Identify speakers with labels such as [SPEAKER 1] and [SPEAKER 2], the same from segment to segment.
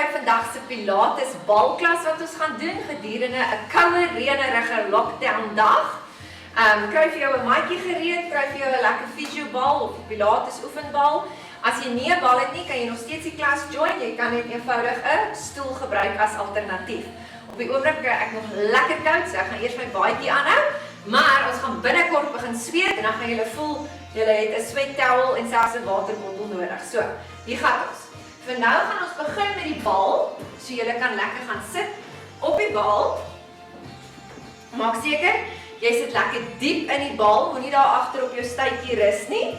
[SPEAKER 1] by vandag se Pilates balklas wat ons gaan doen gedurende 'n koue, reënerige lockdown dag. Kry vir jou 'n maatjie gereed, kry vir jou 'n lekker fisiobal of Pilates oefenbal. As jy nie 'n bal het nie, kan jy nog steeds die klas join. Jy kan net eenvoudig 'n stoel gebruik as alternatief. Op die oomblik kry ek nog lekker koud, so ek gaan eers my baadjie aanhou. Maar ons gaan binnekort begin sweet en dan gaan julle voel julle het 'n swettowel en selfs 'n waterbottel nodig. So, hier gaan ons. Vir nou gaan ons begin met die bal, so julle kan lekker gaan sit op die bal. Maak seker, jy sit lekker diep in die bal, moenie daar agter op jou stuitjie rus nie.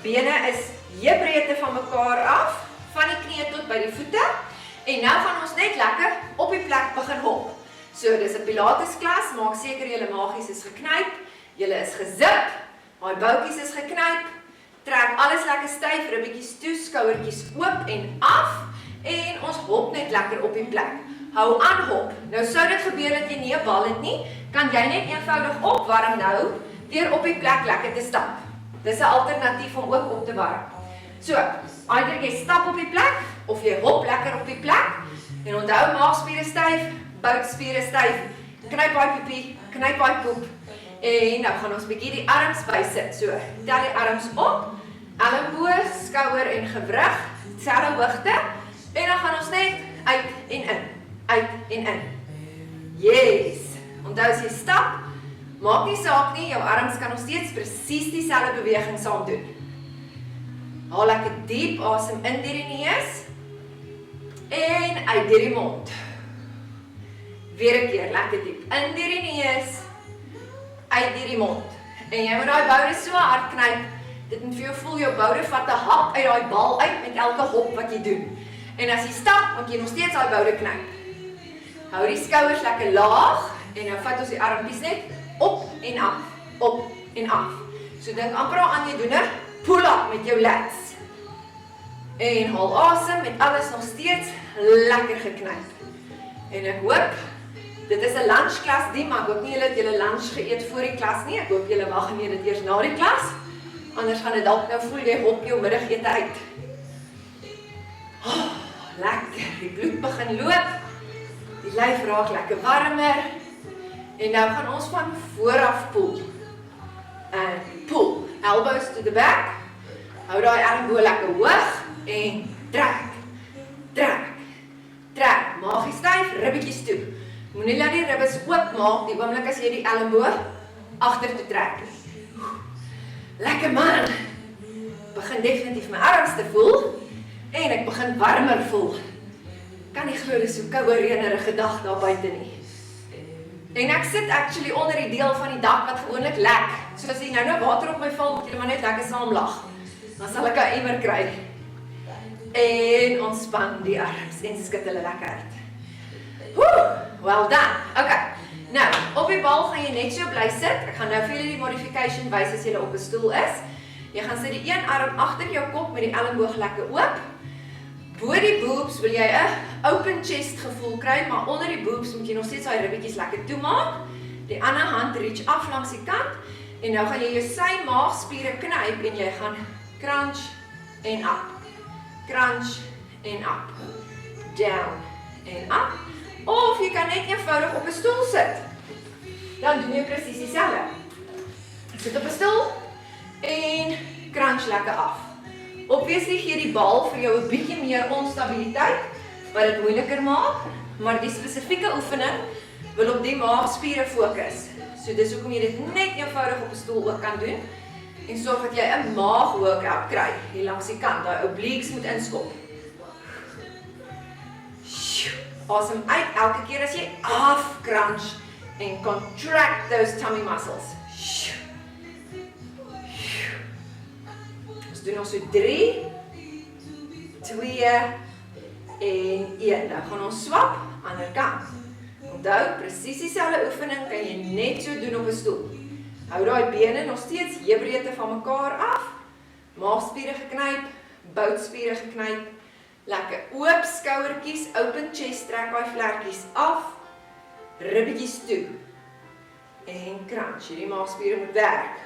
[SPEAKER 1] Bene is heupbreedte van mekaar af, van die knie tot by die voete. En nou gaan ons net lekker op die plek begin hop. So, dis 'n Pilates klas, maak seker julle maagies is geknyp, julle is gezip, daai boutjies is geknyp. Trek alles lekker styf, ribbetjies toe, skouertjies oop en af. En ons hop net lekker op die plek. Hou aan hop. Nou sou dit gebeur dat jy nie 'n bal het nie, kan jy net eenvoudig opwarm nou deur op die plek lekker te stap. Dis 'n alternatief om ook op te warm. So, either jy stap op die plek of jy hop lekker op die plek. En onthou maagspiere styf, boutspiere styf. Knyp daai piepie, knyp daai poep. En nou gaan ons bietjie die arms bysit. So, tel die arms op. Elmboog, skouer en gewrig, dieselfde hoogte. En dan gaan ons net uit en in, uit en in. Yes. Onthou as jy stap, maak nie saak nie, jou arms kan nog steeds presies dieselfde beweging saam doen. Haal lekker diep asem in deur die neus en uit deur die mond. Weer 'n keer lekker diep in deur die neus, uit deur die mond. En jy moet daai boude so hard knyp, dit moet vir jou voel jou boude vat 'n hap uit daai bal uit met elke hop wat jy doen. En as jy stap, moet jy nog steeds daai boude knyp. Hou die skouers lekker laag en nou vat ons die armpies net op en af, op en af. So dink amper aan jy doen 'n pull-up met jou lats. En haal asem met alles nog steeds lekker geknyp. En ek hoop dit is 'n lunchklas die, maar ek hoop nie julle het julle lunch geëet voor die klas nie. Ek hoop julle wag en eet dit eers na die klas. Anders gaan dit dalk nou voel jy hop jou middagete uit. Oh, lekker, die bloed begin loop. Die lyf raak lekker warmer. En nou gaan ons van voor af pull. En pull. Elbows to the back. Hou daai elmboog lekker hoog en trek. Trek. Trek. Maagie styf, ribbetjies toe. Moenie laat die ribbes oop maak die oomblik as jy die elmboog agter toe trek. Lekker man. Begin definitief my arms te voel en ek begin warmer voel. Kan nie glo dis so koue reënerige dag daar buite nie. En ek sit actually onder die deel van die dak wat gewoonlik lek. So as jy nou water op my val, moet jy maar net lekker saam lag. Dan sal ek 'n emmer kry. En ontspan die arms en skud hulle lekker uit. Well done. Okay. Nou, op die bal gaan jy net so bly sit. Ek gaan nou vir julle die modification wys as jy op 'n stoel is. Jy gaan sit die een arm agter jou kop met die elmboog lekker oop. Bo die boobs wil jy 'n open chest gevoel kry, maar onder die boobs moet jy nog steeds daai ribbetjies lekker toemaak. Die ander hand reach af langs die kant en nou gaan jy jou sy maagspiere knyp en jy gaan crunch en up. Crunch en up. Down en up. Of jy kan net eenvoudig op 'n stoel sit. Dan doen jy presies dieselfde. Sit op 'n stoel en crunch lekker af. Obviously gee die bal vir jou 'n bietjie meer onstabiliteit wat dit moeiliker maak, maar die spesifieke oefening wil op die maagspiere fokus. So dis hoekom jy dit net eenvoudig op 'n stoel ook kan doen en sorg dat jy 'n maag-workout kry hier langs die kant. Daai obliques moet inskop. Asem uit elke keer as jy af crunch en contract those tummy muscles. Ons doen nog so 3, 2 en 1. Nou gaan ons swap ander kant. Onthou, presies dieselfde oefening kan jy net so doen op 'n stoel. Hou daai bene nog steeds heupbreedte van mekaar af. Maagspiere geknyp, boutspiere geknyp. Lekker oop skouertjies, open chest, trek daai vlekkies af. Ribbetjies toe. En crunch, hierdie maagspiere moet werk.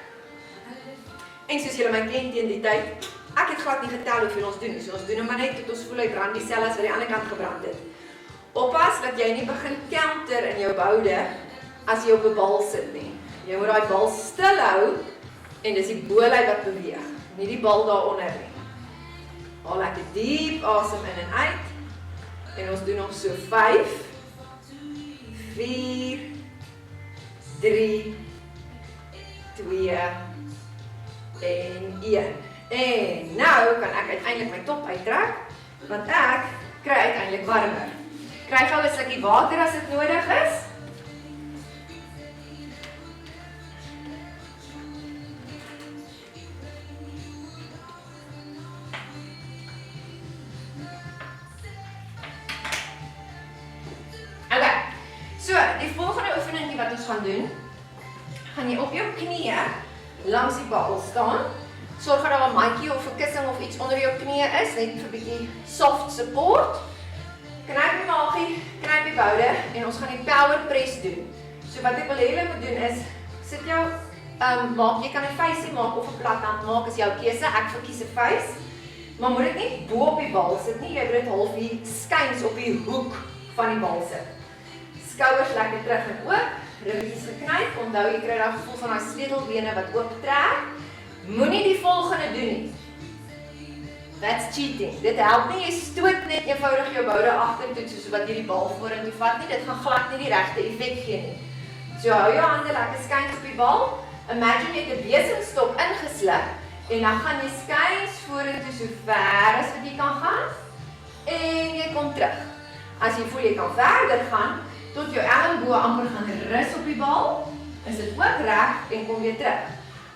[SPEAKER 1] En soos julle my ken teen die tyd, ek het glad nie getel hoeveel ons doen nie, so ons doen maar net tot ons voel hy brand dieselfde as wat die ander kant gebrand het. Oppas dat jy nie begin counter in jou boude as jy op 'n bal sit nie. Jy moet daai bal stil hou en dis die bolei wat beweeg, nie die bal daaronder nie. Haal lekker diep asem in en uit. En ons doen nog so 5, 4, 3, 2 en 1. En nou kan ek uiteindelik my top uittrek, want ek kry uiteindelik warmer. Kry gou 'n slukkie water as dit nodig is. So, die volgende oefeningkie wat ons gaan doen, gaan jy op jou knieë langs die bal staan. Sorg dat daar 'n matjie of 'n kussing of iets onder jou knieë is, net vir 'n bietjie soft support. Knyp die maagie, knyp die boude en ons gaan die power press doen. So wat ek wil hê julle moet doen is, sit jou, maak, jy kan 'n vuisie maak of 'n plathand maak, is jou keuse, ek verkies 'n vuis. Maar moet dit nie bo op die bal sit nie, jy moet dit half hier skuins op die hoek van die bal sit. Skouers lekker terug en oop, ribbies geknyp, onthou jy kry daai gevoel van daai sleutelbene wat oop trek. Moenie die volgende doen nie. That's cheating. Dit help nie, jy stoot net eenvoudig jou boude agtertoe soos wat jy die bal vorentoe vat nie, dit gaan glad nie die regte effek gee nie. So hou jou hande lekker skuins op die bal. Imagine jy het 'n besemstok ingeslip en dan gaan jy skuins vorentoe so ver as wat jy kan gaan en jy kom terug. As jy voel jy kan verder gaan, tot jou elmboog amper gaan rus op die bal, is dit ook reg en kom weer terug.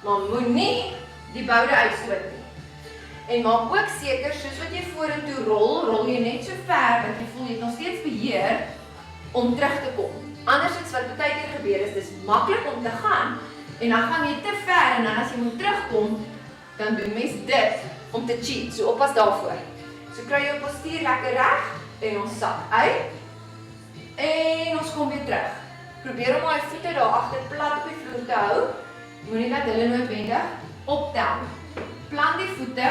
[SPEAKER 1] Maar moenie die boude uitstoot nie. En maak ook seker, soos wat jy vorentoe rol jy net so ver dat jy voel jy het nog steeds beheer om terug te kom. Andersins wat baie keer gebeur is, dis maklik om te gaan en dan gaan jy te ver en dan as jy moet terugkom, dan doen mens dit om te cheat. So oppas daarvoor. So kry jou postuur lekker reg en ons sak uit. En ons kom weer terug. Probeer om my voete daar agter plat op die vloer te hou. Moenie dat hulle noodwendig optel. Plant die voete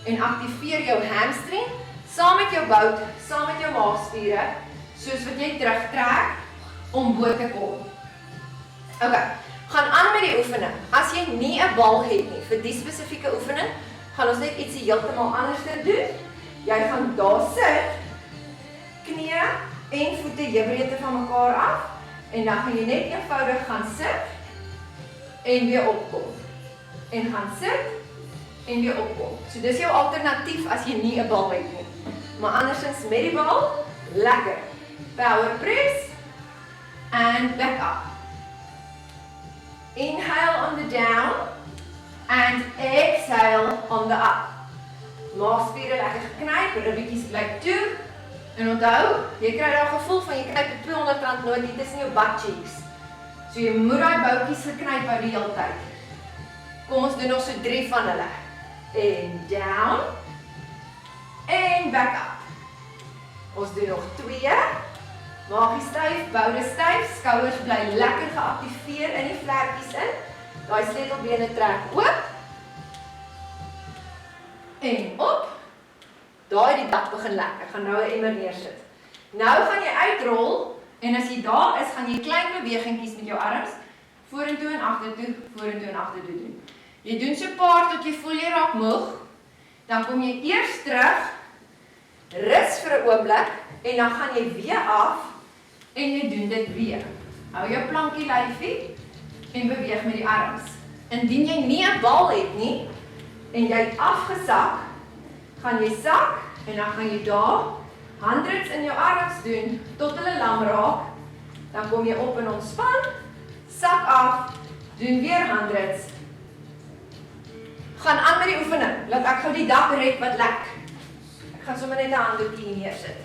[SPEAKER 1] en aktiveer jou hamstring saam met jou bout, saam met jou maagspiere, soos wat jy terugtrek om bo te kom. OK, gaan aan met die oefening. As jy nie 'n bal het nie vir die spesifieke oefening, gaan ons net ietsie heeltemal anders doen. Jy gaan daar sit, knieë en voete heupbreedte van mekaar af en dan gaan jy net eenvoudig gaan sit en weer opkom. En gaan sit en weer opkom. So dis jou alternatief as jy nie 'n bal het nie. Maar andersins met die bal, lekker. Power press and back up. Inhale on the down and exhale on the up. Maagspiere lekker geknyp, ribbietjies bly toe. En onthou, jy kry daai gevoel van jy knyp 'n R200 noot hier tussen jou butt cheeks. So jy moet daai boutjies geknyp hou die hele tyd. Kom ons doen nog so 3 van hulle. En down. En back up. Ons doen nog 2. Maagie styf, boude styf, skouers bly lekker geaktiveer in die vlekkies in. Daai sleutelbene trek oop. En op. Daai die dak begin lekker. Gaan nou 'n emmer neersit. Nou gaan jy uitrol en as jy daar is, gaan jy klein bewegingkies met jou arms vorentoe en agtertoe, vorentoe en agtertoe doen. Jy doen so 'n paar tot jy voel jy raak moeg. Dan kom jy eers terug, rus vir 'n oomblik en dan gaan jy weer af en jy doen dit weer. Hou jou plankie lyfie en beweeg met die arms. Indien jy nie 'n bal het nie en jy het afgesak, gaan jy sak en dan gaan jy daar hundreds in jou arms doen tot hulle lam raak. Dan kom jy op en ontspan, sak af, doen weer hundreds. Gaan aan met die oefening. Laat ek gou die dak red wat lek. Ek gaan sommer net 'n handdoekie hier neersit.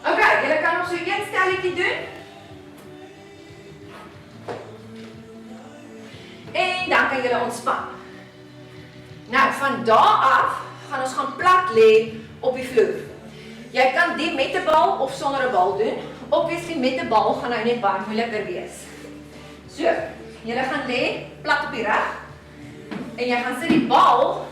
[SPEAKER 1] OK, julle kan nog so 'n stelletjie doen. En dan kan julle ontspan. Nou, van daar af gaan ons gaan plat lê op die vloer. Jy kan dit met 'n bal of sonder 'n bal doen. obviously met 'n bal gaan nou net baie moeiliker wees. So, jy gaan lê plat op die rug en jy gaan sit die bal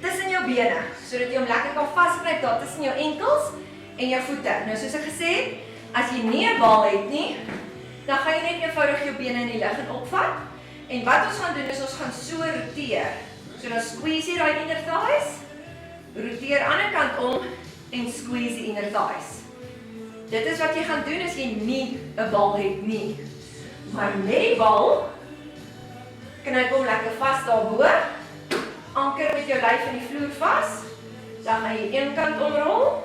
[SPEAKER 1] tussen jou bene, sodat jy hom lekker kan vaskryp daar tussen jou enkels en jou voete. Nou soos ek gesê het, as jy nie 'n bal het nie, dan gaan jy net eenvoudig jou bene in die lug en opvat. En wat ons gaan doen is ons gaan so roteer. So dan squeeze jy daai inner thighs, roteer aan die kant om en squeeze die inner thighs. Dit is wat jy gaan doen as jy nie 'n bal het nie. Maar met die bal knyp hom lekker vas daarbo. Anker met jou lyf in die vloer vas. Dan gaan jy een kant omrol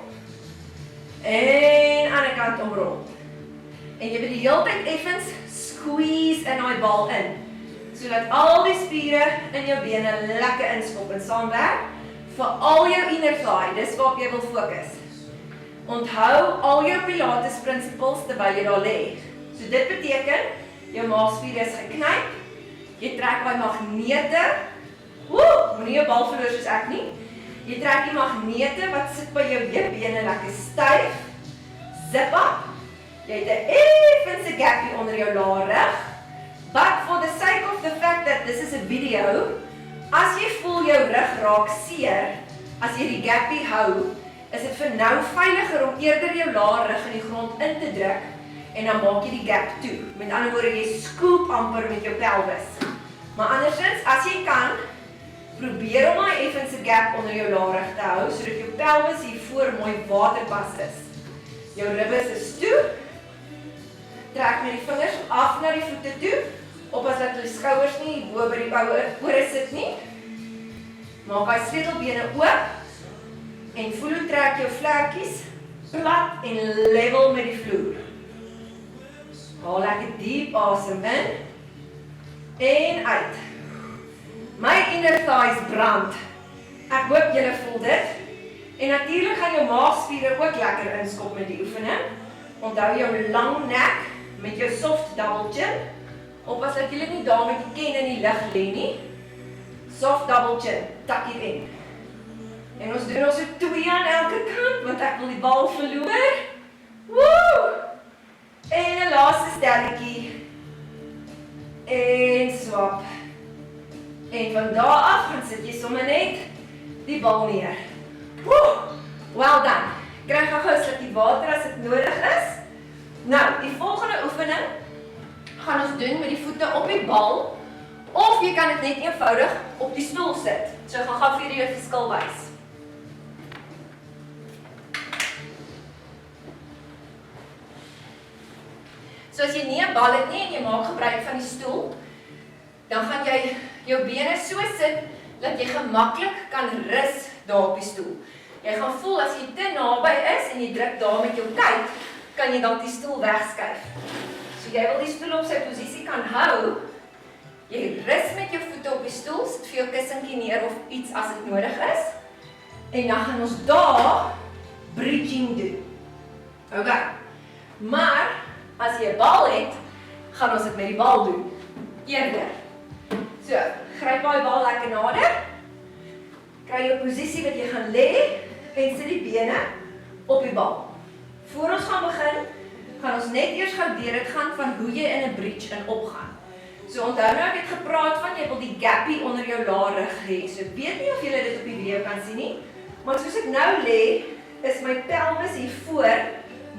[SPEAKER 1] en ander kant omrol. En jy moet die hele tyd effens squeeze in daai bal in, sodat al die spiere in jou bene lekker inskop en saamwerk vir al jou inner thigh. Dis waarop jy wil fokus. Onthou al jou Pilates principles terwyl jy daar lê. So dit beteken jou maagspiere is geknyp. Jy trek daai magnete. Moenie jou bal verloor soos ek nie. Jy trek die magnete wat sit by jou heupbene lekker styf. Zip up. Jy het 'n effense gapie onder jou laarrug. But for the sake of the fact that this is a video, as jy voel jou rug raak seer, as jy die gapie hou, is dit vir nou veiliger om eerder jou laarrug in die grond in te druk en dan maak jy die gap toe. Met ander woorde, jy scoop amper met jou pelvis. Maar andersins, as jy kan, probeer om daai effense gap onder jou laarrug te hou, sodat jou pelvis hier voor mooi waterpas is. Jou ribbes is toe. Trek met die vingers af na die voete toe, oppas dat jou skouers nie bo by die ore sit nie. Maak daai sleutelbene oop en voel hoe trek jou vlerkies plat en level met die vloer. Haal lekker diep asem in en uit. My inner thighs brand. Ek hoop julle voel dit. En natuurlik gaan jou maagspiere ook lekker inskop met die oefening. Onthou jou lang nek met jou soft double chin. Oppas dat julle nie daar met die ken in die lug lê nie. Soft double chin, tak hierin. En ons doen ons so 2 aan elke kant, want ek wil die bal verloor. Woe! En 'n laaste stelletjie. En swap. En van daar af gaan sit jy sommer net die bal neer. Woe! Well done. Kry gou 'n slukkie water as dit nodig is. Nou, die volgende oefening gaan ons doen met die voete op die bal, of jy kan dit net eenvoudig op die stoel sit. So ek gaan gou vir julle 'n verskil wys. So as jy nie 'n bal het nie en jy maak gebruik van die stoel, dan gaan jy jou bene so sit dat jy gemaklik kan rus daar op die stoel. Jy gaan voel as jy te naby is en jy druk daar met jou kuit, kan jy dalk die stoel wegskuif. So jy wil die stoel op sy posisie kan hou. Jy rus met jou voete op die stoel, sit vir jou kussentjie neer of iets as dit nodig is. En dan gaan ons daar bridging doen. Okay. Maar as jy 'n bal het, gaan ons dit met die bal doen. Eerder. So, gryp daai bal lekker nader. Kry jou posisie wat jy gaan lê en sit die bene op die bal. Voor ons gaan begin, gaan ons net eers gou deur dit gaan van hoe jy in 'n bridge in opgaan. So onthou nou ek het gepraat van jy wil die gapie onder jou laarrug hê. So ek weet nie of julle dit op die video kan sien nie, maar soos ek nou lê, is my pelvis hier voor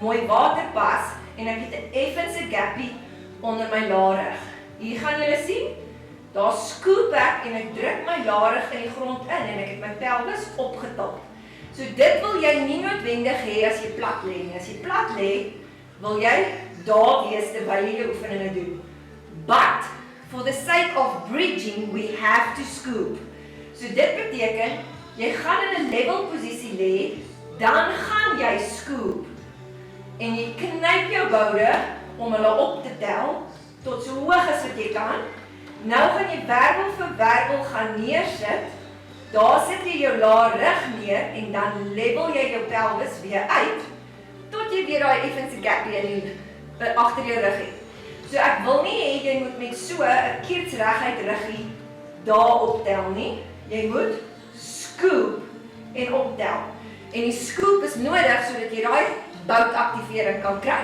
[SPEAKER 1] mooi waterpas en ek het 'n effense gapie onder my laarrug. Hier gaan julle sien, daar scoop ek en ek druk my laarrug in die grond in en ek het my pelvis opgetil. So dit wil jy nie noodwendig hê as jy plat lê nie. As jy plat lê, wil jy daar wees terwyl jy jou oefeninge doen. But for the sake of bridging, we have to scoop. So dit beteken, jy gaan in 'n level posisie lê, dan gaan jy scoop. En jy knyp jou boude om hulle op te tel tot so hoog as wat jy kan. Nou gaan jy wervel vir wervel gaan neersit. Daar sit jy jou laarrug neer en dan level jy jou pelvis weer uit tot jy weer daai effense gapie in agter jou rug het. So ek wil nie hê jy moet met so 'n keerdsreguit ruggie daar optel nie. Jy moet scoop en optel. En die scoop is nodig sodat jy daai boutaktivering kan kry.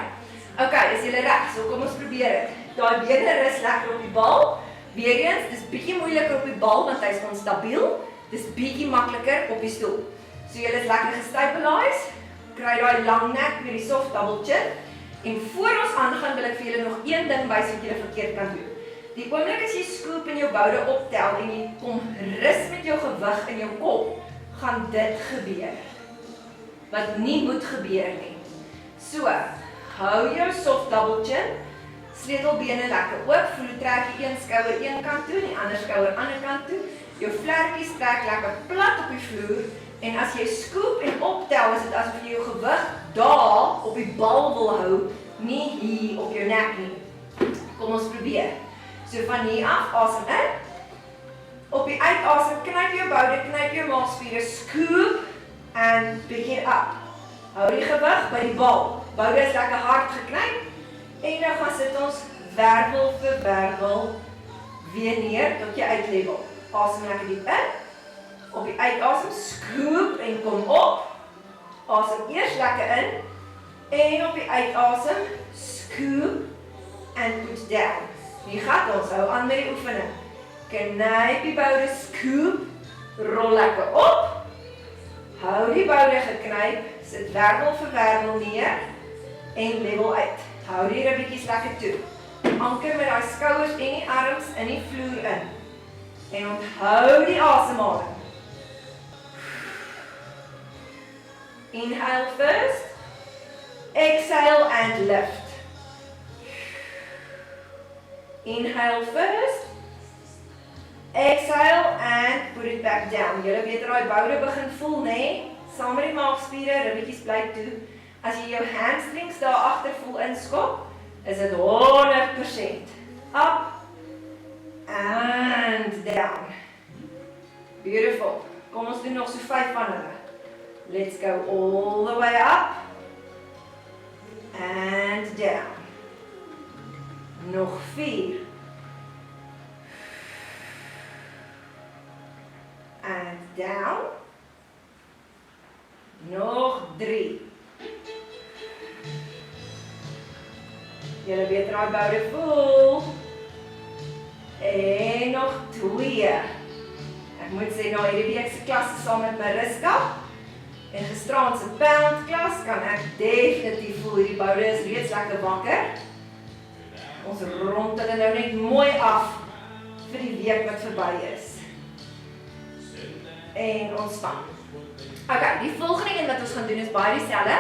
[SPEAKER 1] Ok, is julle reg? So kom ons probeer dit. Daai bene rus lekker op die bal. Weereens, dis bietjie moeiliker op die bal want hy's onstabiel. Dis bietjie makliker op die stoel. So julle is lekker gestabilise. Kry daai lang nek met die soft double chin. En voor ons aangaan wil ek vir julle nog een ding wys wat julle verkeerd kan doen. Die oomblik as jy scoop en jou boude optel en jy kom rus met jou gewig in jou kop, gaan dit gebeur. Wat nie moet gebeur nie. So, hou jou soft double chin, sleutelbene lekker oop, voel trek jy een skouer een kant toe en die ander skouer ander kant toe. Jou vlerkies trek lekker plat op die vloer en as jy scoop en optel, is dit asof jy jou gewig daar op die bal wil hou, nie hier op jou nek nie. Kom ons probeer. So van hier af, asem in. Op die uitasem, knyp jou boude, knyp jou maagspiere, scoop en pick it up. Hou die gewig by die bal. Boude is lekker hard geknyp. En nou gaan sit ons wervel vir wervel weer neer tot jy uitlevel. Asem lekker diep in. Op die uitasem, scoop en kom op. Asem eers lekker in. En op die uitasem, scoop en put down. Nu gaat ons, hou aan met die oefening. Knyp die boude, scoop, rol lekker op. Hou die boude geknyp, sit wervel vir wervel neer en level uit. Hou die ribbietjies lekker toe. Anker met die skouers en die arms in die vloer in. En onthou die asemhaling. Inhale first. Exhale and lift. Inhale first. Exhale and put it back down. Julle weet dat die boude begin voel, nee? Saam met die maagspiere, ribbietjies bly toe. As jy jou hamstrings daar agter voel inskop, is dit 100%. Up and down. Beautiful. Kom ons doen nog so 5 van hulle. Let's go all the way up and down. Nog 4. And down. Nog 3. Julle weet raai boude voel. En nog 2. Ek moet sê nou hierdie week se klas saam met Mariska en gisteraand se pound klas kan ek definitief voel hierdie boude is reeds lekker wakker. Ons rond hulle nou net mooi af vir die week wat verby is. En ontspan. Ok, die volgende een wat ons gaan doen is baie dieselfde.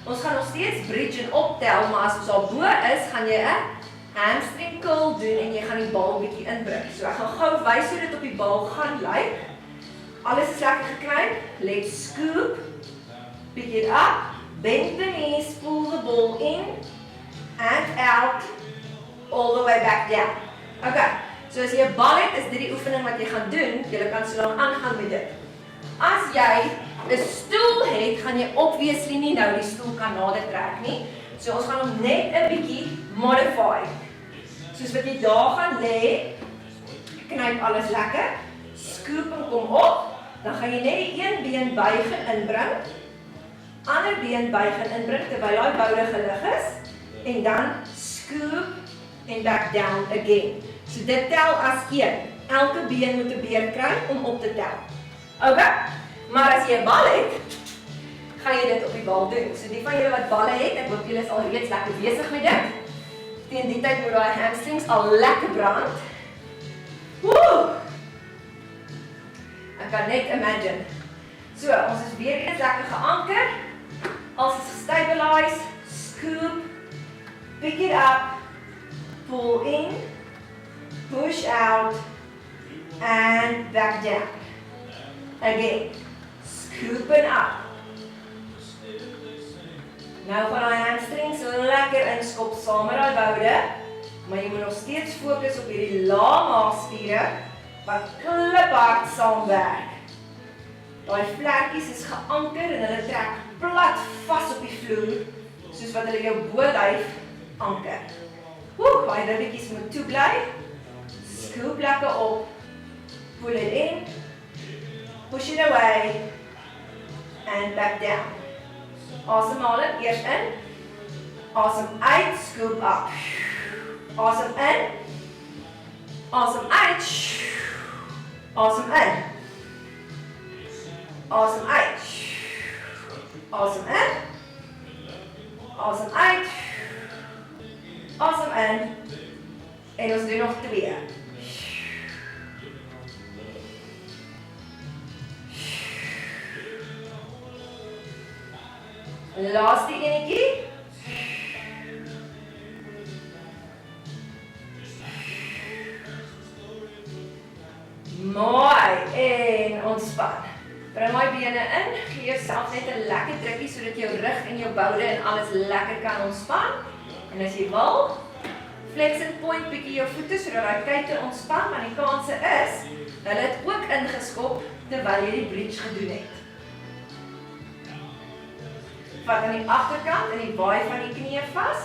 [SPEAKER 1] Ons gaan nog steeds bridge en optel, maar as ons al bo is, gaan jy 'n hamstring curl doen en jy gaan die bal bietjie inbring. So ek gaan gou wys hoe dit op die bal gaan lyk. Alles is lekker geknyp. Let's scoop. Pick it up. Bend the knees, pull the ball in and out all the way back down. Okay. So as jy 'n bal het, is dit die oefening wat jy gaan doen. Jy kan so lank aangaan met dit. As jy 'n stoel het, gaan jy obviously nie nou die stoel kan nader trek nie. So ons gaan hom net 'n bietjie modify. Soos wat jy daar gaan lê, knyp alles lekker, scoop en kom op, dan gaan jy net die een been buig en inbring, ander been buig en inbring terwyl daai boude gelig is, en dan scoop en back down again. So dit tel as 1. Elke been moet 'n beurt kry om op te tel. Okay, maar as jy 'n bal het, gaan jy dit op die bal doen. So die van julle wat balle het, ek hoop julle is al reeds lekker besig met dit. Teen die tyd moet daai hamstrings al lekker brand. Woe! Ek kan net imagine. So, ons is weer eens lekker geanker. Als is gestabilise, scoop, pick it up, pull in, push out, and back down. Again, scoop and up. Nou gaan die hamstrings lekker inskop saam met die boude, maar jy moet nog steeds fokus op hierdie lae maagspiere wat kliphard saamwerk. Daai vlerkies is geanker en hulle trek plat vas op die vloer, soos wat hulle jou bolyf anker. Woe, baie ribbietjies moet toebly. Scoop lekker op, pull it in, push it away, and back down. Asemhaling, eers in. Asem uit, scoop op. Asem in. Asem uit. Asem in. Asem uit. Asem in. Asem uit. Asem in. En ons doen nog 2. Laaste enetjie. Mooi, en ontspan. Bring my bene in, gee jouself net 'n lekker drukkie sodat jou rug en jou boude en alles lekker kan ontspan. En as jy wil, flex and point bietjie jou voete sodat daai kuite ontspan, want die kanse is, hulle het ook ingeskop terwyl jy die bridge gedoen het. Vat aan die agterkant en die waai van die knieë vas.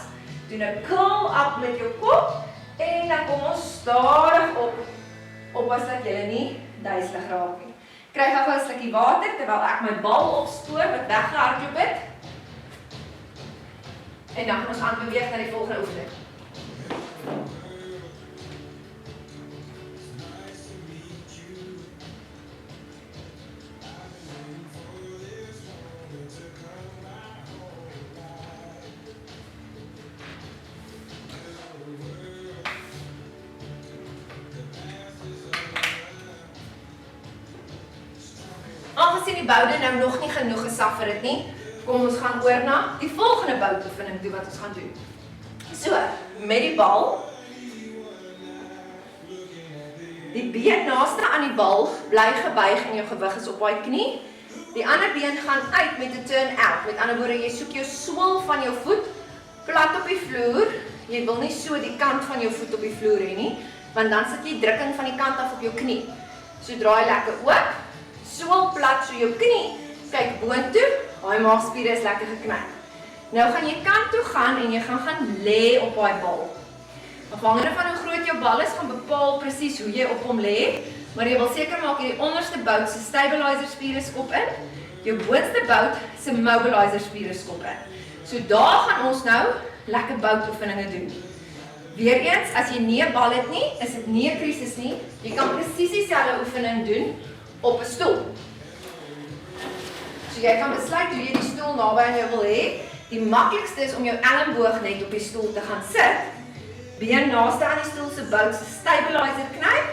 [SPEAKER 1] Doen 'n curl up met jou kop en dan kom ons stadig op as dat jy nie duiselig raak nie. Kry gou 'n slukkie water terwyl ek my bal opspoor wat weggehardloop het. En dan gaan ons aanbeweeg na die volgende oefening. Aangesien die boude nou nog nie genoeg gesuffer het nie, kom ons gaan oor na die volgende boutoefening toe wat ons gaan doen. So, met die bal, die been naaste aan die bal bly gebuig en jou gewig is op daai knie. Die ander been gaan uit met 'n turn out. Met ander woorde, jy soek jou sool van jou voet plat op die vloer. Jy wil nie so die kant van jou voet op die vloer hê nie, want dan sit jy drukking van die kant af op jou knie. So draai lekker oop. Sool plat so jou knie, kyk boontoe, daai maagspiere is lekker geknyp. Nou gaan jy kant toe gaan en jy gaan lê op daai bal. Afhangende van hoe groot jou bal is, gaan bepaal presies hoe jy op hom lê, maar jy wil seker maak jy die onderste bout se stabilizer spiere skop in, jou boonste bout se mobilizer spiere skop in. So daar gaan ons nou lekker boutoefeninge doen. Weereens, as jy nie 'n bal het nie, is dit nie 'n krisis nie, jy kan presies dieselfde oefening doen op 'n stoel. So jy kan besluit hoe jy die stoel naby aan jou wil hê. Die maklikste is om jou elmboog net op die stoel te gaan sit. Been naaste aan die stoel se bout se stabilizer knyp.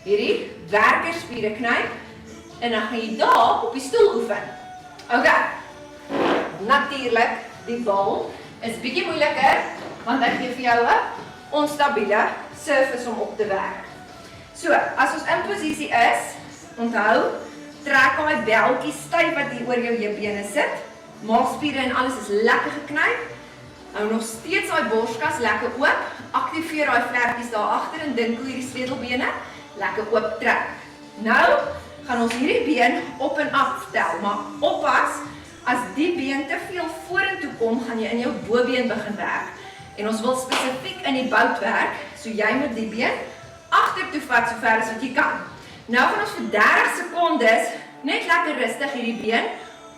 [SPEAKER 1] Hierdie werkerspiere knyp en dan gaan jy daar op die stoel oefen. OK. Natuurlik, die bal is bietjie moeiliker want hy gee vir jou 'n onstabiele surface om op te werk. So, as ons in posisie is, onthou, trek daai beltjie styf wat hier oor jou heupbene sit. Maagspiere en alles is lekker geknyp. Hou nog steeds daai borskas lekker oop. Aktiveer daai vlerkies daar agter en dink hoe hierdie sleutelbene lekker oop trek. Nou gaan ons hierdie been op en af tel, maar oppas, as die been te veel vorentoe kom, gaan jy in jou bobeen begin werk. En ons wil spesifiek in die bout werk, so jy moet die been agtertoe vat so ver as wat jy kan. Nou gaan ons vir 30 sekondes net lekker rustig hierdie been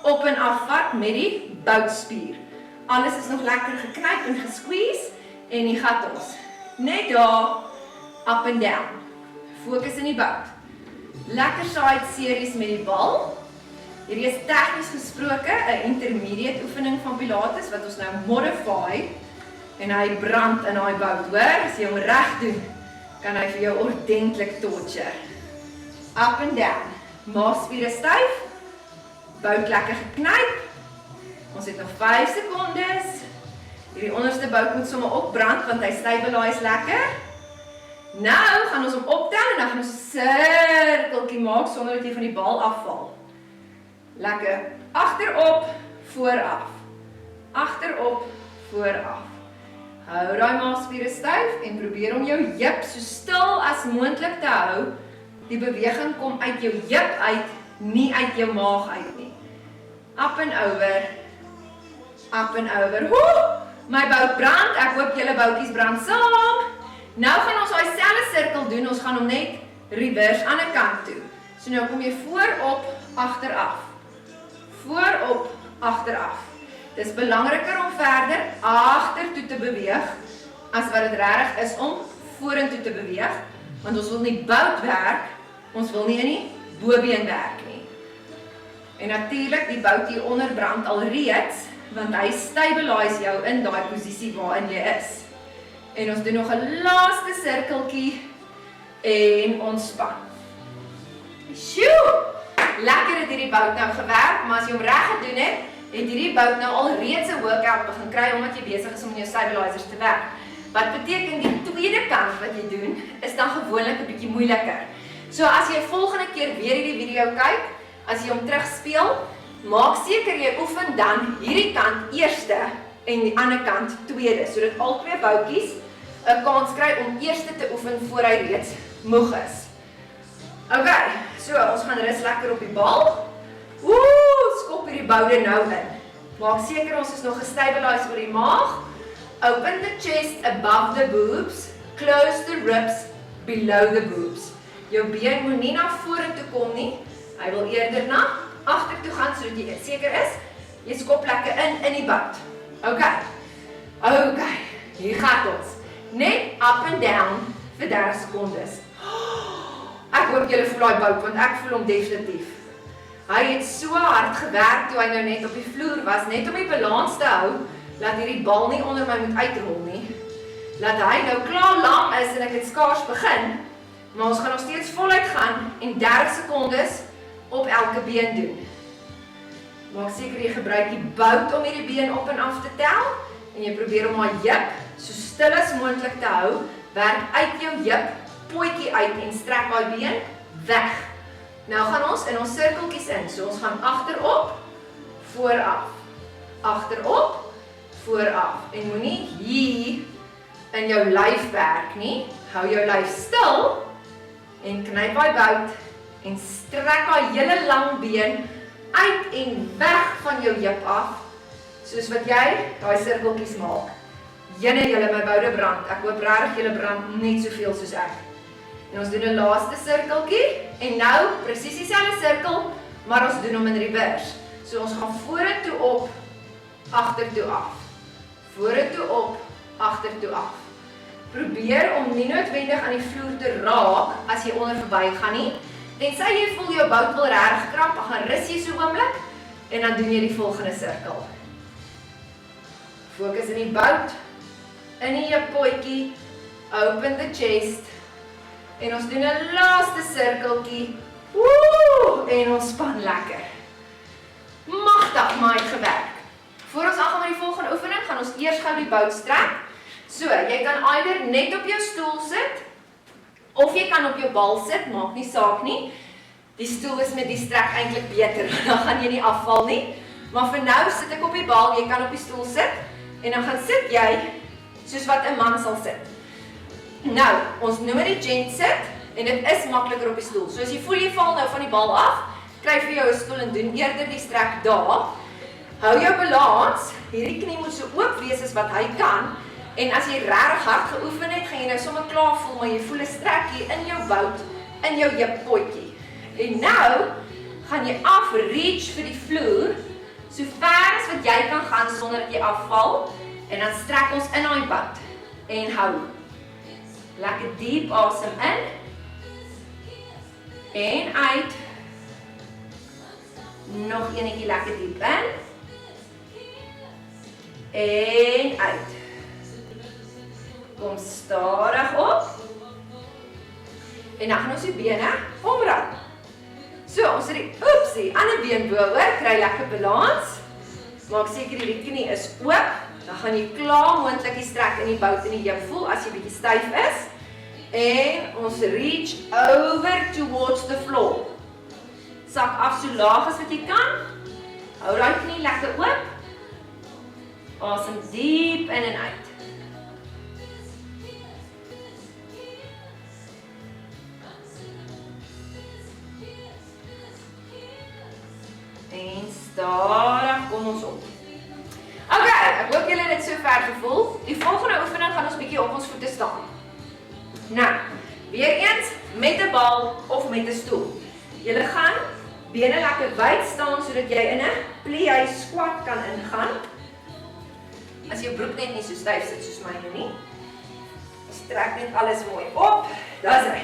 [SPEAKER 1] op en af vat met die boutspier. Alles is nog lekker geknyp en gesqueeze en die gat ons. Net daar, up and down. Fokus in die bout. Lekker side series met die bal. Hierdie is tegnies gesproke 'n intermediate oefening van Pilates wat ons nou modify en hy brand in daai bout, hoor? As jy hom reg doen, kan hy vir jou ordentlik torture. Up and down. Maagspiere styf. Bout lekker geknyp. Ons het nog 5 sekondes. Hierdie onderste bout moet sommer opbrand want hy stabilise lekker. Nou gaan ons hom optel en dan gaan ons 'n sirkeltjie maak sonder dat jy van die bal afval. Lekker agterop, vooraf. Agterop, vooraf. Hou daai maagspiere styf en probeer om jou heup so stil as moontlik te hou. Die beweging kom uit jou heup uit, nie uit jou maag uit nie. Up and over. Up and over. Woe! My bout brand. Ek hoop julle boutjies brand saam. Nou gaan ons daai selfde sirkel doen. Ons gaan hom net reverse aan 'n kant toe. So nou kom jy voorop, agteraf. Voorop, agteraf. Dis belangriker om verder agtertoe te beweeg as wat dit regtig is om vorentoe te beweeg, want ons wil nie bout werk, ons wil nie in die bobeen werk nie. En natuurlik, die bout hier onder brand alreeds, want hy stabilise jou in daai posisie waarin jy is. En ons doen nog 'n laaste sirkeltjie en ontspan. Sjoe! Lekker het hierdie bout nou gewerk, maar as jy hom reg gedoen het hierdie bout nou al reeds 'n workout begin kry omdat jy besig is om jou stabilizers te werk. Wat beteken die tweede kant wat jy doen, is dan gewoonlik 'n bietjie moeiliker. So as jy volgende keer weer hierdie video kyk, as jy hom terugspeel, maak seker jy oefen dan hierdie kant eerste en die ander kant tweede, sodat al twee boutjies 'n kans kry om eerste te oefen voor hy reeds moeg is. Ok, so ons gaan rus lekker op die bal. Skop hierdie boude nou in. Maak seker ons is nog gestabilise oor die maag. Open the chest above the boobs. Close the ribs below the boobs. Jou been moet nie na vorentoe kom nie. Hy wil eerder na agtertoe gaan sodat jy seker is. Jy skop lekker in die bout. Ok, hier gaan ons. Net up and down vir 30 sekondes. Ek hoop julle voel daai bout, want ek voel hom definitief. Hy het so hard gewerk toe hy nou net op die vloer was, net om die balans te hou, laat hierdie bal nie onder my moet uitrol nie. Laat hy nou klaar lam is en ek het skaars begin, maar ons gaan nog steeds voluit gaan en 30 sekondes op elke been doen. Maak seker jy gebruik die bout om hierdie been op en af te tel en jy probeer om haar heup so stil as moontlik te hou, werk uit jou heup, pootjie uit en strek daai been weg. Nou gaan ons in ons sirkeltjies in, so ons gaan agterop, vooraf, agterop, vooraf. En moenie hier in jou lyf werk nie, hou jou lyf stil en knyp daai bout en strek daai hele lang been uit en weg van jou heup af, soos wat jy daai sirkeltjies maak. Julle my boude brand, ek hoop regtig julle brand net soveel soos ek. En ons doen 'n laaste sirkeltjie en nou presies dieselfde sirkel, maar ons doen hom in reverse. So ons gaan vorentoe op, agtertoe af. Vorentoe op, agtertoe af. Probeer om nie noodwendig aan die vloer te raak as jy onder verby gaan nie. Tensy jy voel jou bout wil regtig kramp, dan gaan rus jy so 'n oomblik en dan doen jy die volgende sirkel. Fokus in die bout, in die heuppootjie, open the chest. En ons doen 'n laaste sirkeltjie. En ons span lekker. Magtig, maar het gewerk. Voor ons aangaan met die volgende oefening, gaan ons eers gou die bout strek. So, jy kan either net op jou stoel sit, of jy kan op jou bal sit, maak nie saak nie. Die stoel is met die strek eintlik beter, dan gaan jy nie afval nie. Maar vir nou sit ek op die bal, jy kan op die stoel sit, en dan gaan sit jy, soos wat 'n man sal sit. Nou, ons noem dit gent sit, en dit is makliker op die stoel. So as jy voel jy val nou van die bal af, kry vir jou 'n stoel en doen eerder die strek daar. Hou jou balans, hierdie knie moet so oop wees as wat hy kan, en as jy regtig hard geoefen het, gaan jy nou sommer klaar voel, maar jy voel 'n strek hier in jou bout, in jou heuppootjie. En nou, gaan jy reach vir die vloer, so ver as wat jy kan gaan sonder dat jy afval, en dan strek ons in daai bout, en hou. Lekker diep asem in, en uit. Nog enetjie lekker diep in, en uit. Kom stadig op, en dan gaan ons die bene omdraai. So, ons het die ander been bo-oor, kry lekker balans, maak seker die knie is oop, dan gaan jy klaar moontlik die strek in die bout in die heup voel as jy bietjie styf is. En ons reach over towards the floor. Sak af so laag as wat jy kan. Hou daai knie lekker oop. Asem diep in en uit. En stadig kom ons op. Ok, ek hoop julle het dit so ver gevoel. Die volgende oefening gaan ons bietjie op ons voete staan. Nou, weer eens met 'n bal of met 'n stoel. Julle gaan bene lekker wyd staan sodat jy in 'n plie squat kan ingaan. As jou broek net nie so styf sit soos myne nie. Trek net alles mooi op. Dis hy.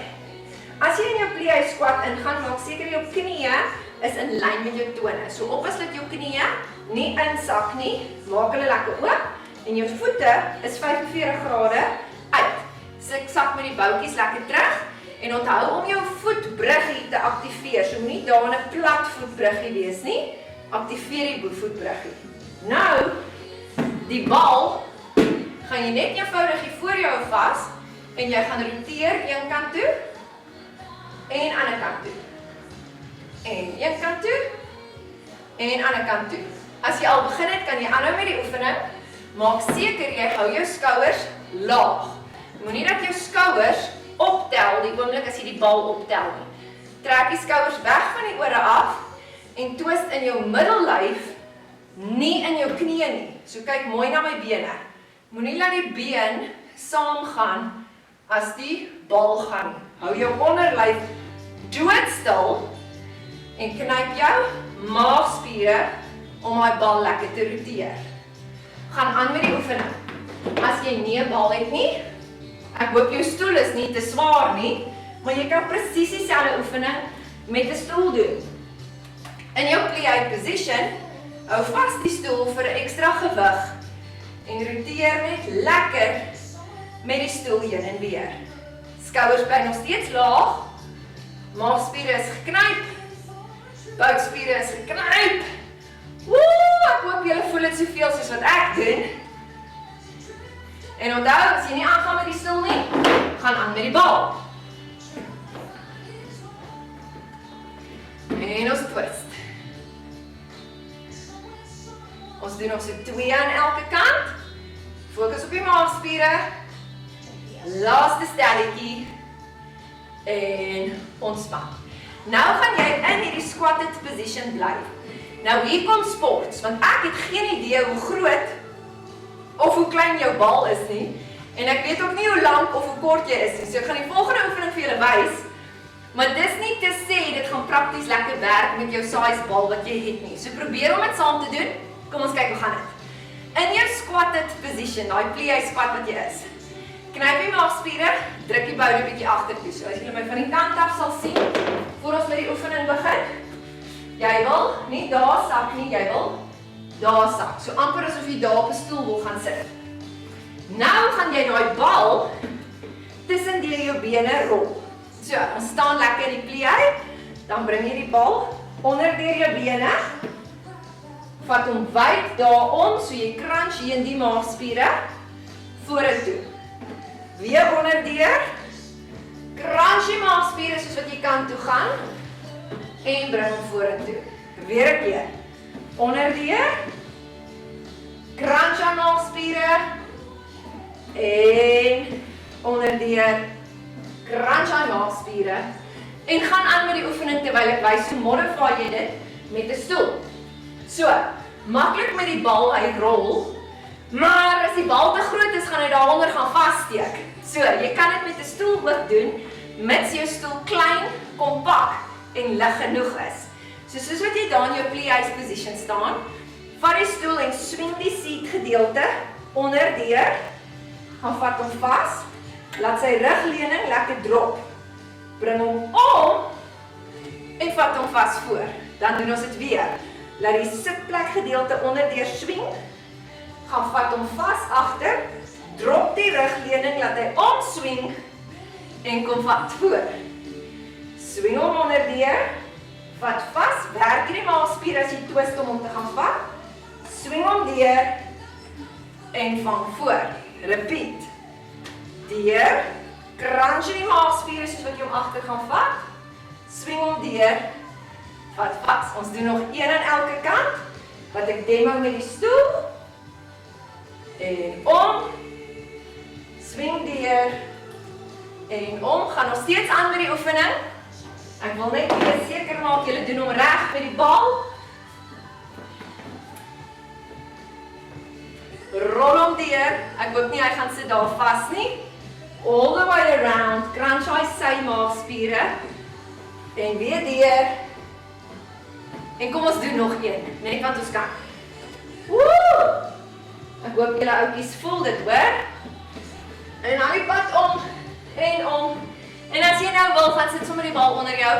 [SPEAKER 1] As jy in jou plie squat ingaan, maak seker jou knieë is in lyn met jou tone. So op as dit jou knieë nie insak nie, maak hulle lekker oop en jou voete is 45 grade uit. So ek sak met die boutjies lekker terug en onthou om jou voetbruggie te aktiveer. So moenie daar 'n plat voetbruggie wees nie. Aktiveer die voetbruggie. Nou, die bal gaan jy net eenvoudig hier voor jou vas en jy gaan roteer een kant toe en ander kant toe. En een kant toe en ander kant toe. As jy al begin het, kan jy aanhou met die oefening. Maak seker jy hou jou skouers laag. Moenie dat jou skouers optel die oomblik as jy die bal optel nie. Trek die skouers weg van die ore af en twist in jou middellyf, nie in jou knieë nie. So kyk mooi na my bene. Moenie laat die been saamgaan as die bal gaan nie. Hou jou onderlyf doodstil en knyp jou maagspiere om die bal lekker te roteer. Gaan aan met die oefening. As jy nie 'n bal het nie, ek hoop jou stoel is nie te swaar nie, maar jy kan presies dieselfde oefening met 'n stoel doen. In jou plie position, hou vas die stoel vir 'n ekstra gewig en roteer net lekker met die stoel heen en weer. Skouers bly nog steeds laag, maagspiere is geknyp, buikspiere is geknyp. Woe, ek hoop julle voel dit soveel soos wat ek doen. En onthou, as jy nie aangaan met die stoel nie, gaan aan met die bal. En ons twist. Ons doen nog so 2 aan elke kant. Fokus op die maagspiere. Laaste stelletjie. En ontspan. Nou gaan jy in hierdie squatted position bly. Nou hier kom sports, want ek het geen idee hoe groot of hoe klein jou bal is nie. En ek weet ook nie hoe lank of hoe kort jy is nie. So ek gaan die volgende oefening vir julle wys. Maar dis nie te sê dit gaan prakties lekker werk met jou size bal wat jy het nie. So probeer om dit saam te doen. Kom ons kyk hoe gaan dit. In jou squatted position, daai plie squat wat jy is. Knyp die maagspiere, druk die boude bietjie agtertoe. So as julle my van die kant af sal sien, voor ons met die oefening begin. Jy wil nie daar sak nie, jy wil daar sak. So amper asof jy daar op 'n stoel wil gaan sit. Nou gaan jy daai bal tussen deur jou bene rol. So, ons staan lekker in die plie, dan bring jy die bal onder deur jou bene. Vat hom wyd daarom, so jy crunch hier in die maagspiere vorentoe. Weer onder deur. Crunch die maagspiere soos wat jy kan toe gaan en bring hom vorentoe. Weer 'n keer. Onder deur. Crunch aan maagspiere en onder deur. Crunch aan maagspiere en gaan aan met die oefening terwyl ek wys hoe modify jy dit met 'n stoel. So, maklik met die bal uitrol, maar as die bal te groot is, gaan hy daaronder gaan vassteek. So, jy kan dit met 'n stoel ook doen, mits jou stoel klein, kompak en lig genoeg is. So, soos wat jy daar in jou plie position staan, vat die stoel en swing die seat gedeelte onder deur, gaan vat hom vas, laat sy rugleuning lekker drop, bring hom om en vat hom vas voor. Dan doen ons dit weer. Laat die sitplek gedeelte onder deur swing, gaan vat hom vas agter, drop die rugleuning, laat hy omswing en kom vat voor. Swing hom onder deur, vat vas, werk die maagspiere as jy twist om te gaan vat, swing hom deur en vang voor. Repeat. Deur, crunch die maagspiere soos wat jy hom agter gaan vat, swing hom deur, vat vas. Ons doen nog 1 aan elke kant, wat ek demo met die stoel, en om, swing deur, en om, gaan nog steeds aan met die oefening. Ek wil net weer seker maak, julle doen hom reg met die bal. Rol hom deur, ek hoop nie hy gaan sit daar vas nie. All the way around, crunch hy sy maagspiere, en weer deur, en kom ons doen nog een, net wat ons kan. Woe! Ek hoop julle oudjies voel dit, hoor? En dan die pad om en om. En as jy nou wil, gaan sit sommer die bal onder jou.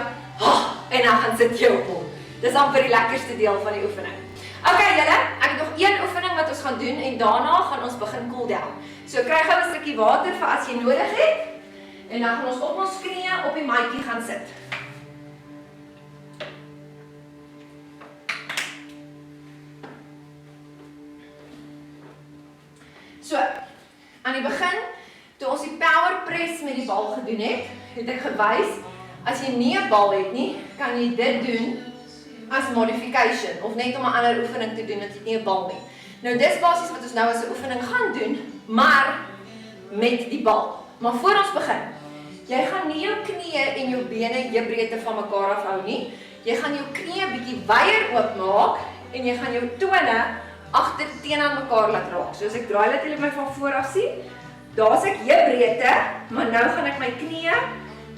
[SPEAKER 1] En dan gaan sit jy op hom. Dis amper die lekkerste deel van die oefening. Ok julle, ek het nog een oefening wat ons gaan doen en daarna gaan ons begin cool down. So kry gou 'n stukkie water vir as jy nodig het. En dan gaan ons op ons knieë op die matjie gaan sit. So, aan die begin, toe ons die power press met die bal gedoen het ek gewys, as jy nie 'n bal het nie, kan jy dit doen as modification, of net om 'n ander oefening te doen, dat jy nie 'n bal nie. Nou, dis basies wat ons nou as 'n oefening gaan doen, maar met die bal. Maar voor ons begin, jy gaan nie jou knieë en jou bene heupbreedte van mekaar afhou nie. Jy gaan jou knieë bietjie wyer oopmaak en jy gaan jou tone agter teenoor mekaar laat raak. So as ek draai, laat julle my van voor af sien. Daar's ek heupbreedte, maar nou gaan ek my knieë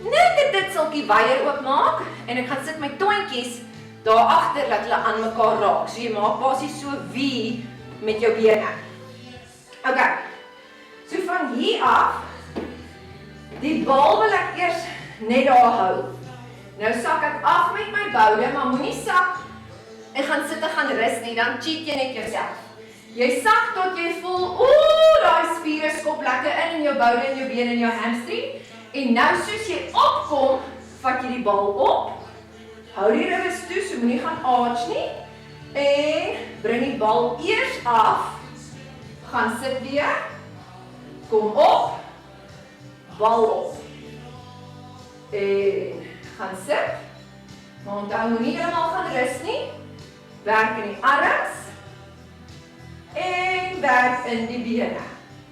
[SPEAKER 1] net dit sulkie wyer oopmaak en ek gaan sit my toontjies daar agter dat hulle aan mekaar raak. So jy maak basies so V met jou bene. Ok. So van hier af, die bal wil ek eers net daar hou. Nou sak ek af met my boude, maar moenie sak en gaan sit en gaan rus nie, dan cheat jy net jouself. Jy sak tot jy voel, daai spiere skop lekker in jou boude en jou bene en jou hamstring. En nou soos jy opkom, vat jy die bal op. Hou die ribbes toe, so moenie gaan arch nie. En bring die bal eers af. Gaan sit weer. Kom op. Bal op. En gaan sit. Maar onthou moenie helemaal gaan rus nie. Werk in die arms. En werk in die bene.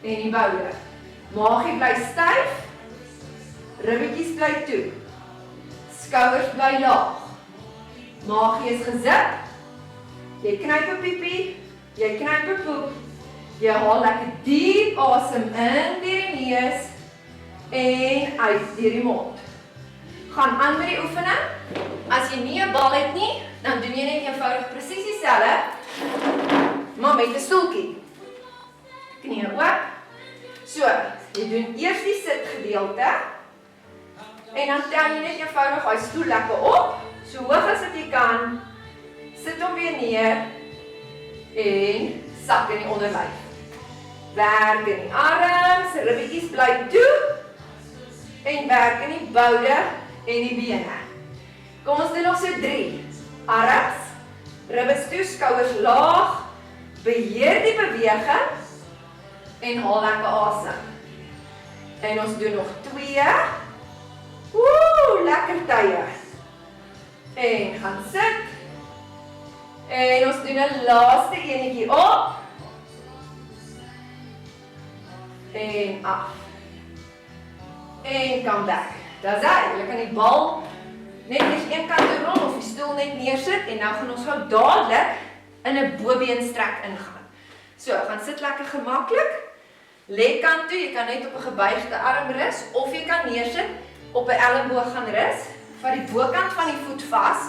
[SPEAKER 1] En die boude. Maagie bly styf. Ribbetjies bly toe. Skouers bly laag. Maagie is gezip. Jy knyp 'n piepie. Jy knyp 'n poep. Jy haal lekker diep asem in deur die neus en uit deur die mond. Gaan aan met die oefening. As jy nie 'n bal het nie, dan doen jy net eenvoudig presies dieselfde, maar met 'n stoeltjie. Knieë oop. So, jy doen eers die sit gedeelte. En dan tel jy net eenvoudig daai stoel lekker op, so hoog as wat jy kan. Sit hom weer neer en sak in die onderlyf. Werk in die arms, ribbetjies bly toe en werk in die boude en die bene. Kom ons doen nog so 3. Arms, ribbes toe, skouers laag, beheer die beweging en haal lekker asem. En ons doen nog 2. Lekker tye. En gaan sit. En ons doen 'n laaste enetjie op. En af. En come back. Dis hy. Jy kan die bal net eers een kant toe rol of die stoel net neersit en nou gaan ons gou dadelik in 'n bobeenstrek ingaan. So, gaan sit lekker gemaklik. Lê kant toe, jy kan net op 'n gebuigde arm rus of jy kan neersit, op 'n elleboog gaan rus, vat die bokant van die voet vas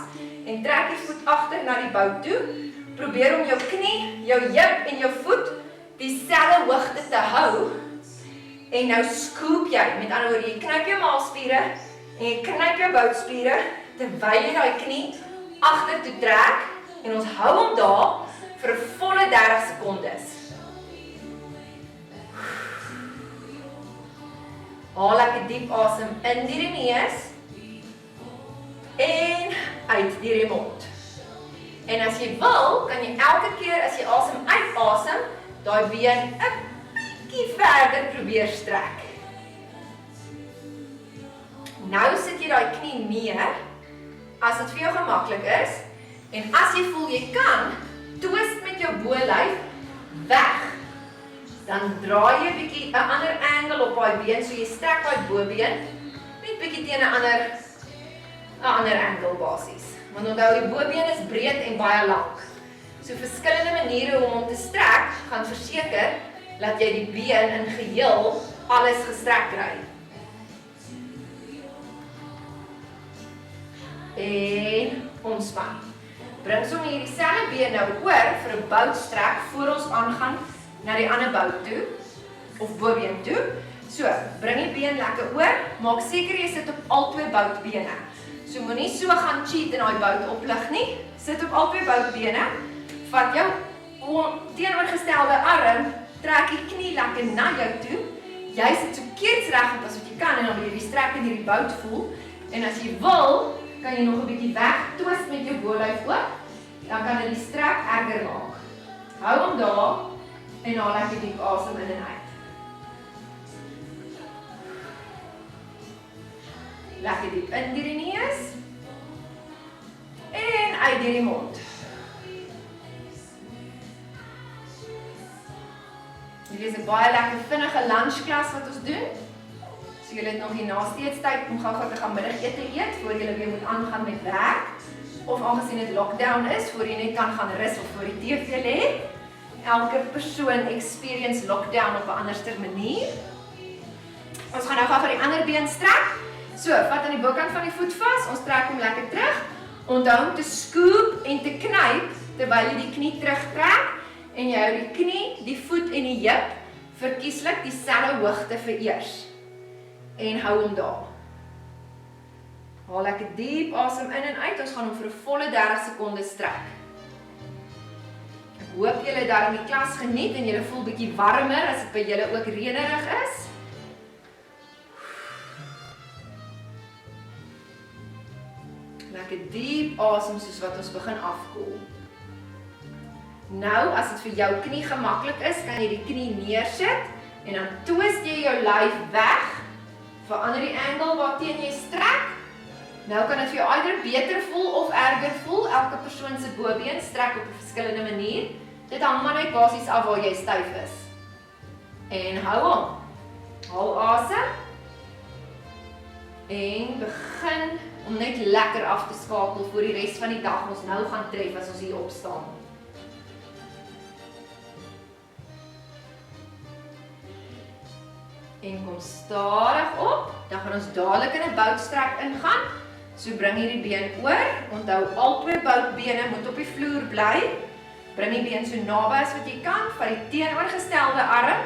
[SPEAKER 1] en trek die voet agter na die bout toe. Probeer om jou knie, jou heup en jou voet dieselfde hoogte te hou. En nou scoop jy, met ander woorde, jy knyp jou maalspiere en jy knyp jou boutspiere terwyl jy daai knie agter toe trek en ons hou hom daar vir 'n volle 30 sekondes. Haal lekker diep asem in deur die neus en uit deur die mond. En as jy wil, kan jy elke keer as jy asem uitasem, daai been 'n bietjie verder probeer strek. Nou sit jy daai knie neer, as dit vir jou gemaklik is, en as jy voel jy kan, twist met jou bolyf weg. Dan draai jy bietjie 'n ander angle op daai been, so jy strek daai bobeen net bietjie teen 'n ander angle basies. Want onthou die bobeen is breed en baie lank. So verskillende maniere om hom te strek gaan verseker dat jy die been in geheel alles gestrek kry. En ontspan. Bring sommer hierdie selfde been nou oor vir 'n boutstrek voor ons aangaan na die ander bout toe, of bobeen toe. So, bring die been lekker oor, maak seker jy sit op al twee boutbene. So, moenie so gaan cheat en daai bout oplig nie, sit op al twee boutbene, vat jou teenoorgestelde arm, trek die knie lekker na jou toe, jy sit so keersreg op as wat jy kan en dan wil jy die strek in hierdie bout voel, en as jy wil, kan jy nog 'n bietjie weg twist met jou bolyf ook, dan kan jy die strek erger maak. Hou hom daar en haal lekker diep asem in en uit. Lekker diep in deur die neus en uit deur die mond. Hierdie is 'n baie lekker vinnige lunchklas wat ons doen. So julle het nog hierna steeds tyd om gou-gou te gaan middagete eet voor julle weer moet aangaan met werk. Of aangesien dit lockdown is, voor jy net kan gaan rus of voor die TV lê. Elke persoon experience lockdown op 'n anderste manier. Ons gaan nou gou vir die ander been strek. So, vat aan die bokant van die voet vas, ons trek hom lekker terug. Onthou om te scoop en te knyp terwyl jy die knie terugtrek en jy hou die knie, die voet en die heup verkieslik dieselfde hoogte vir eers. En hou hom daar. Haal lekker diep asem in en uit. Ons gaan hom vir 'n volle 30 sekondes strek. Ek hoop julle het daarom die klas geniet en julle voel bietjie warmer as dit by julle ook reënerig is. Lekker diep asem soos wat ons begin afkoel. Nou, as dit vir jou knie gemaklik is, kan jy die knie neersit en dan twist jy jou lyf weg. Verander die angle waarteen jy strek. Nou kan dit vir jou either beter voel of erger voel. Elke persoon se bobeen strek op 'n verskillende manier. Dit hang maar net basies af waar jy styf is. En hou hom. Haal asem. En begin om net lekker af te skakel voor die res van die dag ons nou gaan tref as ons hier opstaan. En kom stadig op, dan gaan ons dadelik in 'n boutstrek ingaan. So bring hierdie been oor, onthou al twee boutbene moet op die vloer bly. Bring die been so naby as wat jy kan, vat die teenoorgestelde arm,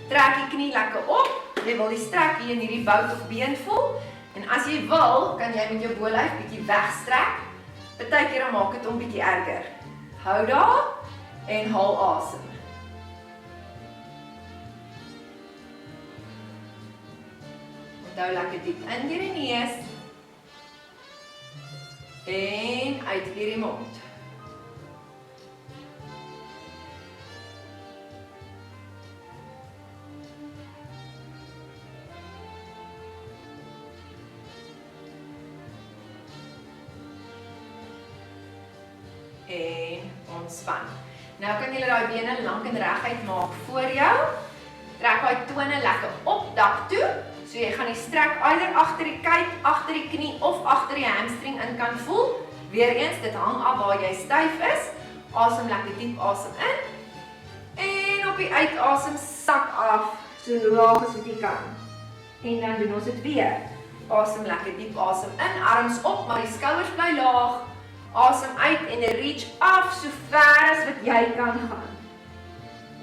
[SPEAKER 1] trek die knie lekker op. Jy wil die strek hier in hierdie bout of been voel. En as jy wil, kan jy met jou bolyf bietjie wegstrek. Partykeer maak dit hom bietjie erger. Hou daar en haal asem. Onthou lekker diep in deur die neus en uit deur die mond. En ontspan. Nou kan jy daai bene lank en reguit maak voor jou. Trek daai tone lekker op dak toe. So jy gaan die strek either agter die kuit, agter die knie of agter die hamstring in kan voel. Weereens, dit hang af waar jy styf is. Asem lekker diep asem in. En op die uitasem sak af so laag as wat jy kan. En dan doen ons dit weer. Asem lekker diep asem in, arms op, maar die skouers bly laag. Asem uit en reach af so ver as wat jy kan gaan.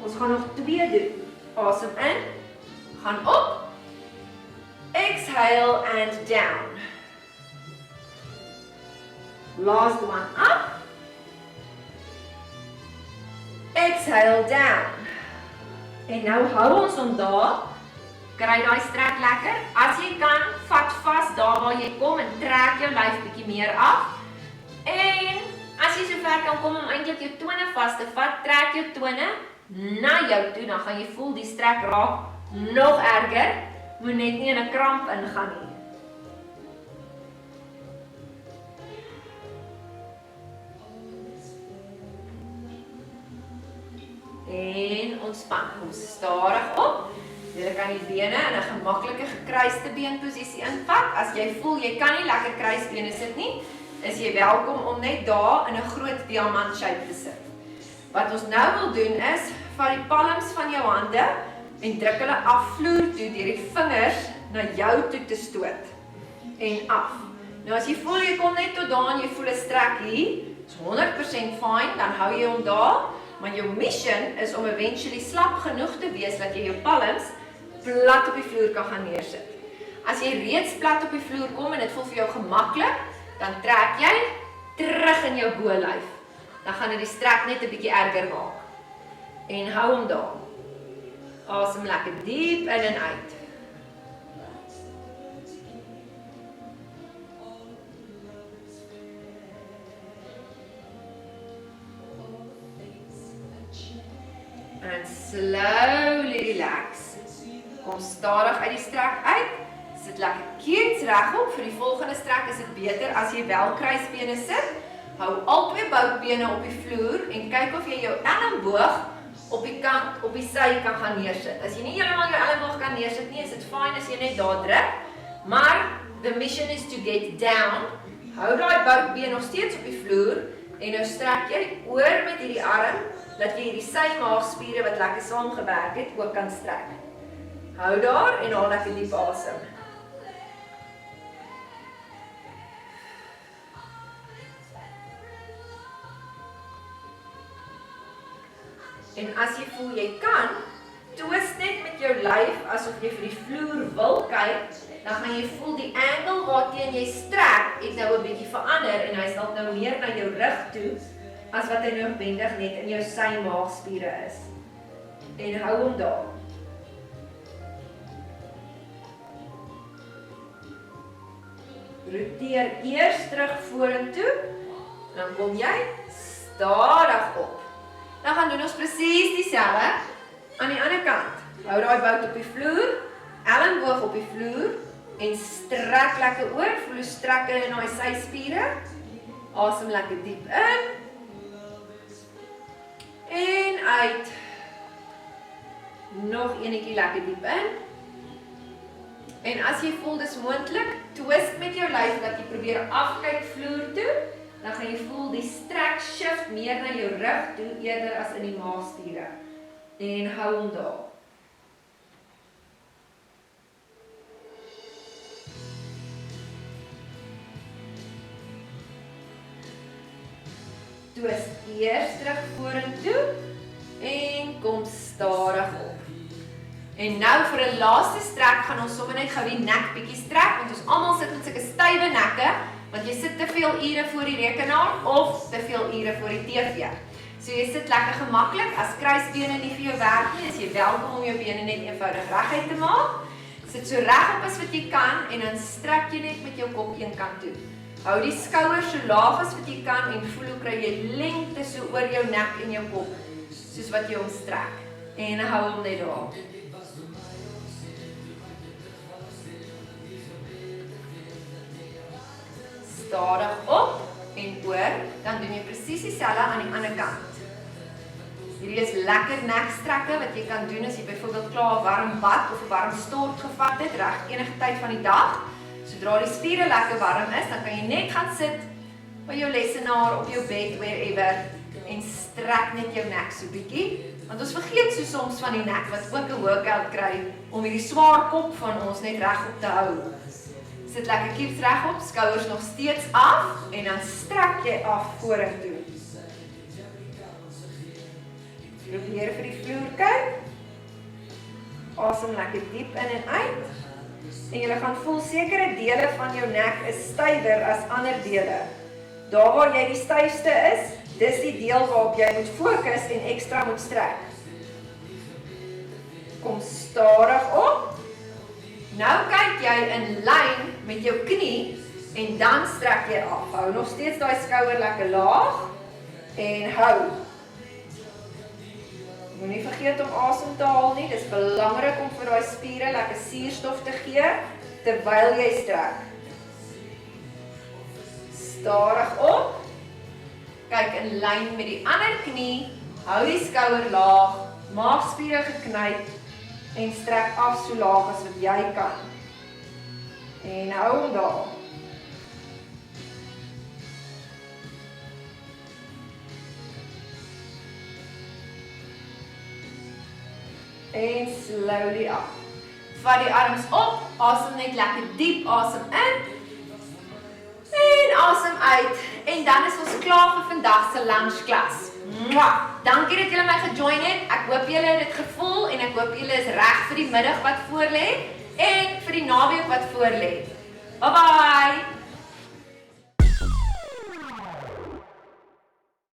[SPEAKER 1] Ons gaan nog 2 doen. Asem in, gaan op. Exhale and down. Last one up. Exhale down. En nou hou ons hom daar. Kry daai strek lekker. As jy kan, vat vas daar waar jy kom en trek jou lyf bietjie meer af. En as jy sover kan kom om eintlik jou tone vas te vat, trek jou tone na jou toe, dan gaan jy voel die strek raak nog erger. Moet net nie in 'n kramp ingaan nie. En ontspan. Kom stadig op. Jy kan die bene in 'n gemaklike gekruiste beenposisie invat. As jy voel jy kan nie lekker kruisbene sit nie, is jy welkom om net daar in 'n groot diamant shape te sit. Wat ons nou wil doen is, vat die palms van jou hande en druk hulle af vloer toe deur die vingers na jou toe te stoot. En af. Nou as jy voel jy kom net tot daar en jy voel 'n strek hier, is 100% fyn, dan hou jy hom daar. Maar jou mission is om eventually slap genoeg te wees dat jy jou palms plat op die vloer kan gaan neersit. As jy reeds plat op die vloer kom en dit voel vir jou gemaklik, dan trek jy terug in jou bolyf. Dan gaan dit die strek net 'n bietjie erger maak. En hou hom daar. Asem lekker diep in en uit. En slowly relax. Kom stadig uit die strek uit. Sit lekker kiets regop. Vir die volgende strek is dit beter as jy wel kruisbene sit. Hou al twee boutbene op die vloer en kyk of jy jou elleboog op die kant, op die sy kan gaan neersit. As jy nie heeltemal jou elleboog kan neersit nie, is dit fyn as jy net daar druk. Maar the mission is to get down. Hou daai boutbeen nog steeds op die vloer en nou strek jy oor met hierdie arm dat jy hierdie sy-maagspiere wat lekker saamgewerk het ook kan strek. Hou daar en haal lekker diep asem. En as jy voel jy kan, twist net met jou lyf asof jy vir die vloer wil kyk, dan gaan jy voel die angle waarteen jy strek het nou 'n bietjie verander en hy sal nou meer na jou rug toe as wat hy noodwendig net in jou sy-maagspiere is. En hou hom daar. Roteer eers terug vorentoe, dan kom jy stadig op. Dan gaan doen ons presies dieselfde aan die ander kant. Hou daai bout op die vloer, elleboog op die vloer en strek lekker oor. Voel hoe strek in daai syspiere. Asem lekker diep in en uit. Nog enetjie lekker diep in. En as jy voel dis moontlik, twist met jou lyf dat jy probeer afkyk vloer toe. Dan gaan jy voel die strek shift meer na jou rug toe eerder as in die maagspiere. En hou hom daar. Twist eers terug vorentoe en kom stadig op. En nou vir 'n laaste strek gaan ons sommer net gou die nek bietjie strek want ons almal sit met sulke stywe nekke. Want jy sit te veel ure voor die rekenaar of te veel ure voor die TV. So jy sit lekker gemaklik, as kruisbene nie vir jou werk nie, is jy welkom om jou bene net eenvoudig reguit te maak. Sit so regop as wat jy kan en dan strek jy net met jou kop een kant toe. Hou die skouers so laag as wat jy kan en voel hoe kry jy lengte so oor jou nek en jou kop, soos wat jy hom strek. En hou hom net daar. Stadig op en oor, dan doen jy presies dieselfde aan die ander kant. Hierdie is lekker nekstrekke wat jy kan doen as jy byvoorbeeld klaar 'n warm bad of 'n warm stort gevat het, reg enige tyd van die dag. Sodra die spiere lekker warm is, dan kan jy net gaan sit by jou lesenaar, op jou bed, wherever, en strek net jou nek so bietjie. Want ons vergeet so soms van die nek wat ook 'n workout kry om hierdie swaar kop van ons net regop te hou. Sit lekker kies regop, skouers nog steeds af en dan strek jy af vorentoe. Probeer vir die vloer kyk. Asem lekker diep in en uit. En jy gaan voel sekere dele van jou nek is stywer as ander dele. Daar waar jy die styfste is, dis die deel waarop jy moet fokus en ekstra moet strek. Kom stadig op. Nou kyk jy in lyn met jou knie en dan strek jy af. Hou nog steeds daai skouer lekker laag en hou. Moenie vergeet om asem te haal nie. Dis belangrik om vir daai spiere lekker suurstof te gee terwyl jy strek. Stadig op. Kyk in lyn met die ander knie. Hou die skouer laag, maagspiere geknyp en strek af so laag as wat jy kan. En hou hom daar. En slowly af. Vat die arms op, asem net lekker diep asem in. En asem uit. En dan is ons klaar vir vandag se lunchklas. Mwah! Dankie dat julle my gejoin het. Ek hoop julle het dit gevoel en ek hoop julle is reg vir die middag wat voorlê en vir die naweek wat voorlê. Bye bye.